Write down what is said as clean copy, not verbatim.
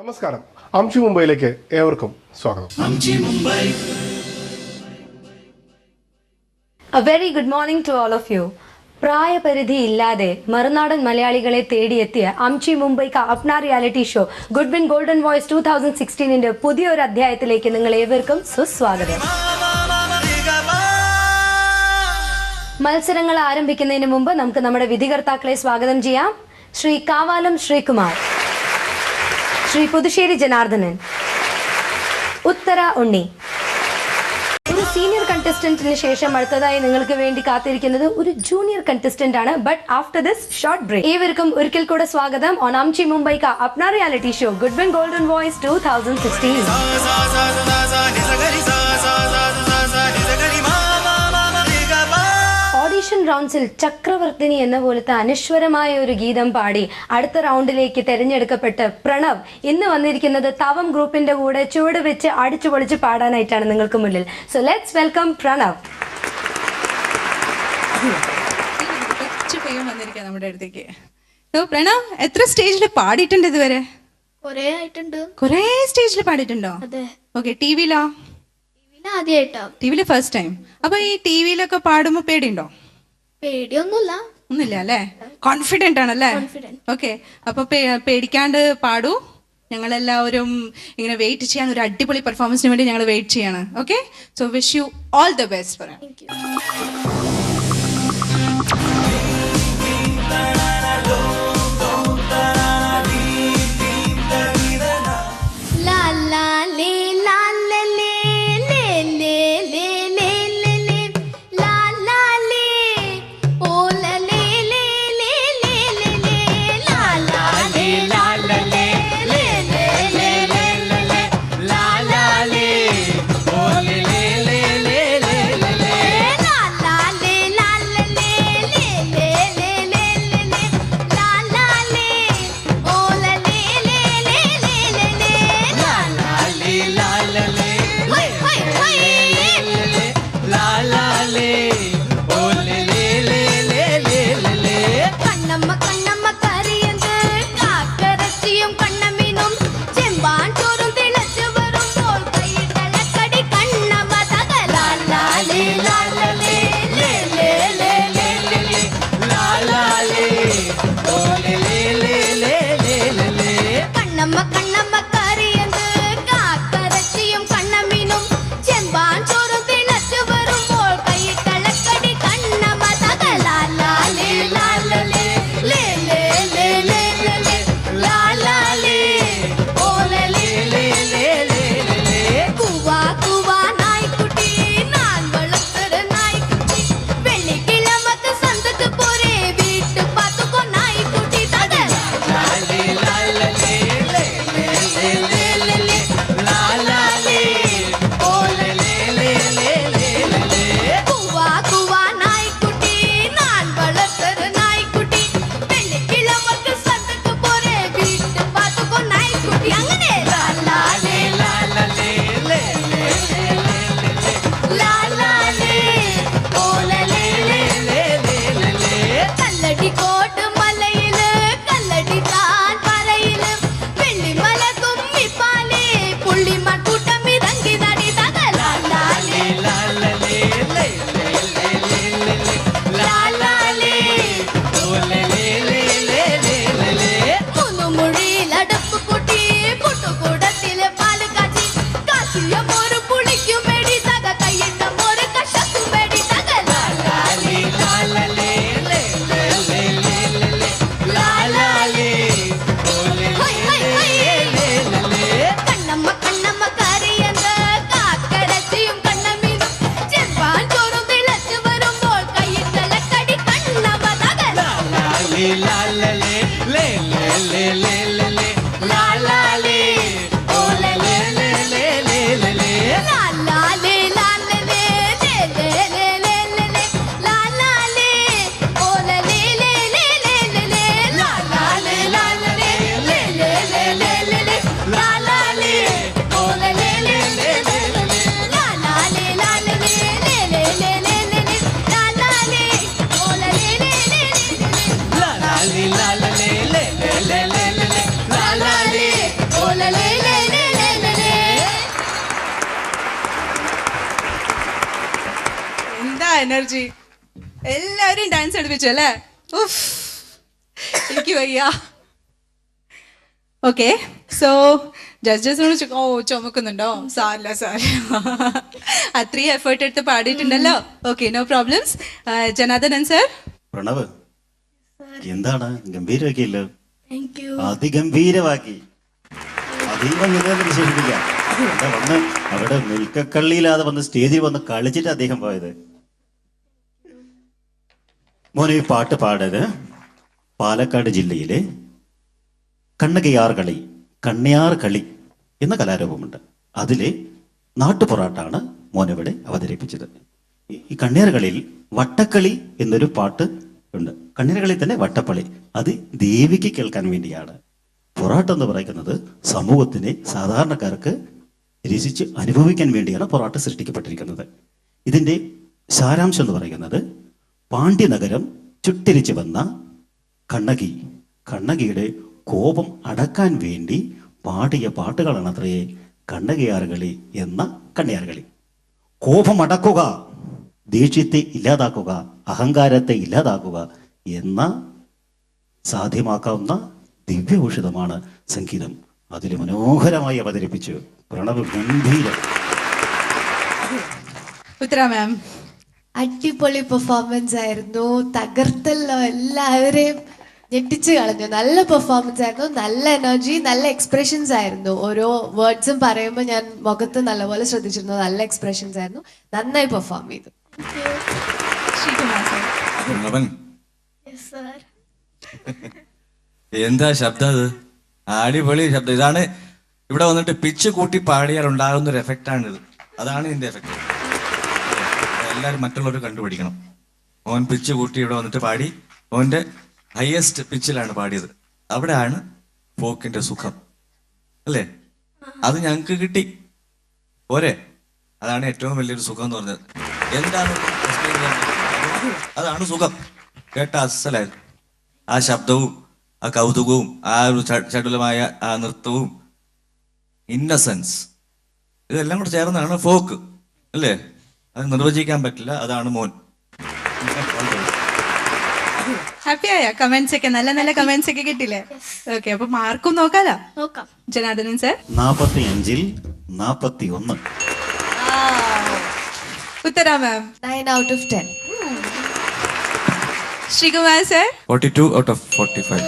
നമസ്കാരം. അംശി മുംബൈയിലേക്ക് ഏവർക്കും സ്വാഗതം. A very good morning to all of you. പ്രായപരിധി ഇല്ലാതെ മറുനാടൻ മലയാളികളെ തേടിയെത്തിയ Amchi Mumbai Apna reality show good win golden voice 2016 പുതിയൊരു അധ്യായത്തിലേക്ക് നിങ്ങൾ ഏവർക്കും സുസ്വാഗതം. മത്സരങ്ങൾ ആരംഭിക്കുന്നതിന് മുമ്പ് നമുക്ക് നമ്മുടെ വിധികർത്താക്കളെ സ്വാഗതം ചെയ്യാം. ശ്രീ കാവാലം ശ്രീകുമാർ, ശ്രീ പുതുശ്ശേരി ജനാർദ്ദനൻ, ഉത്തര ഉണ്ണി. ഒരു സീനിയർ കണ്ടസ്റ്റന്റിന് ശേഷം അടുത്തതായി നിങ്ങൾക്ക് വേണ്ടി കാത്തിരിക്കുന്നത് ഒരു ജൂനിയർ കണ്ടസ്റ്റന്റ് ആണ്. But after this short break. ഏവർക്കും ഒരിക്കൽ കൂടെ സ്വാഗതം on Amchi Mumbai Apna reality show good win golden voice 2016. Audition റൗണ്ട്സിൽ ചക്രവർത്തിനി എന്ന പോലത്തെ അനശ്വരമായ ഒരു ഗീതം പാടി അടുത്ത റൗണ്ടിലേക്ക് തെരഞ്ഞെടുക്കപ്പെട്ട് പ്രണവ് ഇന്ന് വന്നിരിക്കുന്നത് തവം ഗ്രൂപ്പിന്റെ കൂടെ ചുവട് വെച്ച് അടിച്ചു പൊളിച്ച് പാടാനായിട്ടാണ് നിങ്ങൾക്ക് മുന്നിൽ. So let's welcome Pranav. നമ്മുടെ അടുത്തേക്ക് പ്രണവ് എത്ര സ്റ്റേജിൽ പാടിയിട്ടുണ്ട് ഇതുവരെ? കൊറേ സ്റ്റേജിൽ പാടിയിട്ടുണ്ടോ? ഓക്കെ. ടിവിയിലോ? ടിവിയില് ഫസ്റ്റ് ടൈം. അപ്പൊ ഈ ടിവിയിലൊക്കെ പാടുമ്പോ പേടിയുണ്ടോ? ഒന്നുമില്ല അല്ലേ? കോൺഫിഡന്റ് ആണല്ലേ? ഓക്കെ. അപ്പൊ പേടിക്കാണ്ട് പാടൂ. ഞങ്ങളെല്ലാവരും ഇങ്ങനെ വെയിറ്റ് ചെയ്യാൻ, ഒരു അടിപൊളി പെർഫോമൻസിന് വേണ്ടി ഞങ്ങൾ വെയിറ്റ് ചെയ്യാണ്. Okay. So wish you all the best for energy. എല്ലാവരും ഡാൻസ് കളിപ്പിച്ചു അല്ലേ? ഉഫ്, എനിക്ക് വയ്യ. ഓക്കെ, സോ ജഡ്ജസിനോട് ചുമക്കുന്നുണ്ടോ? സാറില്ല സാർ, അത്രയും എഫേർട്ട് എടുത്ത് പാടിയിട്ടുണ്ടല്ലോ. Okay, no problems. Janardhanan sir. Pranav, എന്താണ് ഗംഭീരമാക്കിയല്ലോ, അതിഗംഭീരമാക്കി. അതീവം വിശേഷിപ്പിക്കാം. എന്താ വന്ന് അവിടെ നിൽക്കക്കള്ളിയില്ലാതെ വന്ന് സ്റ്റേജിൽ വന്ന് കളിച്ചിട്ട് അദ്ദേഹം പോയത്. മോനെ, ഈ പാട്ട് പാടത് പാലക്കാട് ജില്ലയിലെ കണ്ണകയാർ കളി എന്ന കലാരൂപമുണ്ട്. അതിലെ നാട്ടുപൊറാട്ടാണ് മോനിവിടെ അവതരിപ്പിച്ചത്. ഈ കണ്ണിയാർ കളിയിൽ വട്ടക്കളി എന്നൊരു പാട്ട് ഉണ്ട്. കണ്ണിയാർ കളി തന്നെ വട്ടപ്പളി, അത് ദേവിക്ക് കേൾക്കാൻ വേണ്ടിയാണ്. പൊറാട്ട് എന്ന് പറയുന്നത് സമൂഹത്തിനെ, സാധാരണക്കാർക്ക് രസിച്ച് അനുഭവിക്കാൻ വേണ്ടിയാണ് പൊറാട്ട് സൃഷ്ടിക്കപ്പെട്ടിരിക്കുന്നത്. ഇതിൻ്റെ സാരാംശം എന്ന് പറയുന്നത് പാണ്ഡ്യനഗരം ചുട്ടരിച്ച് വന്ന കണ്ണകിയുടെ കോപം അടക്കാൻ വേണ്ടി പാടിയ പാട്ടുകളാണ് അത്രയേ കണ്ണകയാർ കളി എന്ന കണ്ണിയാർ കളി. കോപം അടക്കുക, ദേഷ്യത്തെ ഇല്ലാതാക്കുക, അഹങ്കാരത്തെ ഇല്ലാതാക്കുക എന്ന സാധ്യമാക്കാവുന്ന ദിവ്യൌഷധമാണ് സംഗീതം. അതിൽ മനോഹരമായി അവതരിപ്പിച്ചു പ്രണവ്, ഗംഭീരം. ഉത്തര മാം. അടിപൊളി പെർഫോമൻസ് ആയിരുന്നു, തകർത്തല്ലോ, എല്ലാവരെയും ഞെട്ടിച്ച് കളഞ്ഞു. നല്ല പെർഫോമൻസ് ആയിരുന്നു, നല്ല എനർജി, നല്ല എക്സ്പ്രഷൻസ് ആയിരുന്നു. ഓരോ വേർഡ്സും പറയുമ്പോൾ ഞാൻ മുഖത്ത് നല്ലപോലെ ശ്രദ്ധിച്ചിരുന്നു. നല്ല എക്സ്പ്രഷൻസ് ആയിരുന്നു, നന്നായി പെർഫോം ചെയ്തു. എന്താ ശബ്ദം അത്, അടിപൊളി ശബ്ദം. ഇതാണ് ഇവിടെ വന്നിട്ട് പിച്ച് കൂട്ടി പാടിയാൽ ഉണ്ടാകുന്ന ഒരു എഫക്റ്റാണിത്. അതാണ് ഇതിന്റെ എഫക്റ്റ്. എല്ലാവരും മറ്റുള്ളവർ കണ്ടുപിടിക്കണം. ഓൻ പിച്ച് കൂട്ടി ഇവിടെ വന്നിട്ട് പാടി, ഓന്റെ ഹയസ്റ്റ് പിച്ചിലാണ് പാടിയത്. അവിടെയാണ് ഫോക്കിന്റെ സുഖം അല്ലേ? അത് ഞങ്ങൾക്ക് കിട്ടി പോരെ? അതാണ് ഏറ്റവും വലിയൊരു സുഖം എന്ന് പറഞ്ഞത്. എന്താണ് അതാണ് സുഖം. കേട്ട അസലായിരുന്നു ആ ശബ്ദവും, ആ കൗതുകവും, ആ ഒരു ചടുലമായ ആ നൃത്തവും, ഇന്നസെൻസ്, ഇതെല്ലാം കൂടെ ചേർന്നാണ് ഫോക്ക് അല്ലേ? അത് നിർവചിക്കാൻ പറ്റില്ല. അതാണ് മോൻ. ഹാപ്പിയായ? കമന്റ്സ് ഒക്കെ നല്ല നല്ല കമന്റ്സ് ഒക്കെ കിട്ടില്ലേ? ഓക്കെ, അപ്പൊ മാർക്കും നോക്കാലോ. ജനാർദ്ദനൻ സർ. 45-ൽ 41. Uthara ma'am. 9 out of 10. Sreekumar sir. 42 out of 45.